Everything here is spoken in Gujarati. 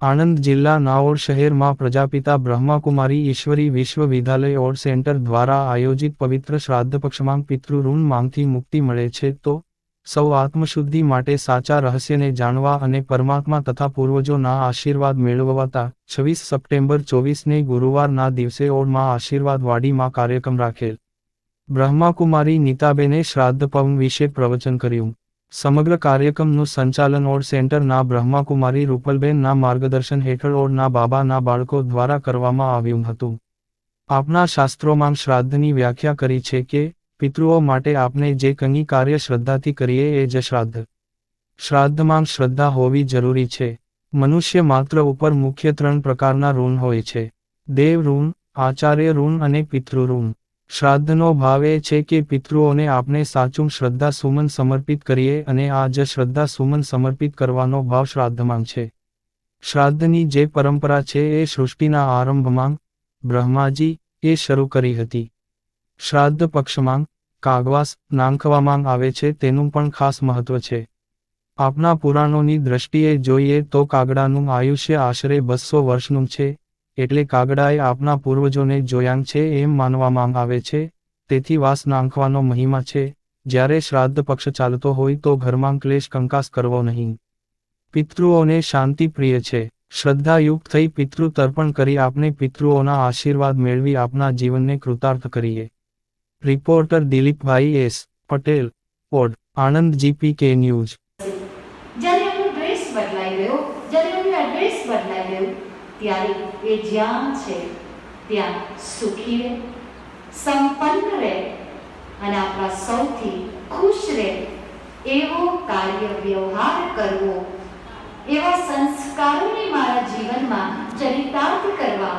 આણંદ જિલ્લાના ઓડ શહેરમાં પ્રજાપિતા બ્રહ્માકુમારી ઈશ્વરી વિશ્વવિદ્યાલય ઓડ સેન્ટર દ્વારા આયોજિત પવિત્ર શ્રાદ્ધ પક્ષમાં પિતૃ ઋણ માંગથી મુક્તિ મળે છે તો સૌ આત્મશુદ્ધિ માટે સાચા રહસ્યને જાણવા અને પરમાત્મા તથા પૂર્વજોના આશીર્વાદ મેળવવાતા 26 સપ્ટેમ્બર 24ને ગુરુવારના દિવસે ઓડમાં આશીર્વાદ વાડીમાં કાર્યક્રમ રાખેલ. બ્રહ્માકુમારી નીતાબેને શ્રાદ્ધ પર્વ વિશે પ્રવચન કર્યું. સમગ્ર કાર્યક્રમનું સંચાલન ઓડ સેન્ટરના બ્રહ્માકુમારી રૂપલબેનના માર્ગદર્શન હેઠળ ઓડના બાબાના બાળકો દ્વારા કરવામાં આવ્યું હતું. આપના શાસ્ત્રોમાં શ્રાદ્ધની વ્યાખ્યા કરી છે કે પિતૃઓ માટે આપણે જે કંઈ કાર્ય શ્રદ્ધાથી કરીએ એ જ શ્રાદ્ધ. શ્રાદ્ધમાં શ્રદ્ધા હોવી જરૂરી છે. મનુષ્ય માત્ર ઉપર મુખ્ય 3 પ્રકારના ઋણ હોય છે: દેવ ઋણ, આચાર્ય ઋણ અને પિતૃ ઋણ. શ્રાદ્ધનો ભાવ એ છે કે પિતૃઓને આપણે સાચું શ્રદ્ધા સુમન સમર્પિત કરીએ અને આ જ શ્રદ્ધા સુમન સમર્પિત કરવાનો ભાવ શ્રાદ્ધમાં છે. શ્રાદ્ધની જે પરંપરા છે એ સૃષ્ટિના આરંભમાં બ્રહ્માજી એ શરૂ કરી હતી. શ્રાદ્ધ પક્ષમાં કાગવાસ નાંખવામાં આવે છે તેનું પણ ખાસ મહત્વ છે. આપના પુરાણોની દ્રષ્ટિએ જોઈએ તો કાગડાનું આયુષ્ય આશરે 200 વર્ષનું છે. એટલે કાગડાએ આપના પૂર્વજોને જોયાં છે એમ માનવામાં આવે છે. તેથી વાસ નાંખવાનો મહિમા છે. જ્યારે શ્રાદ્ધ પક્ષ ચાલતો હોય તો ઘરમાં ક્લેશ કંકાસ કરવો નહીં. પિતૃઓને શાંતિ પ્રિય છે. શ્રદ્ધાયુક્ત થઈ પિતૃ તર્પણ કરી આપણે પિતૃઓના આશીર્વાદ મેળવી આપના જીવનને કૃતાર્થ કરીએ. Reporter Dilipbhai S Patel, Od, Anand GPK news. જ્યારે એમનો ડ્રેસ બદલાઈ ગયો, જ્યારે એમનું એડ્રેસ બદલાઈ ગયું, ત્યારે એ જ્યાં છે ત્યાં સુખી રહે, સંપન્ન રહે અને આપણા સૌથી ખુશ રહે એવો કાર્ય વ્યવહાર કરવો, એવા સંસ્કારોને મારા જીવનમાં ચરિતાર્થ કરવા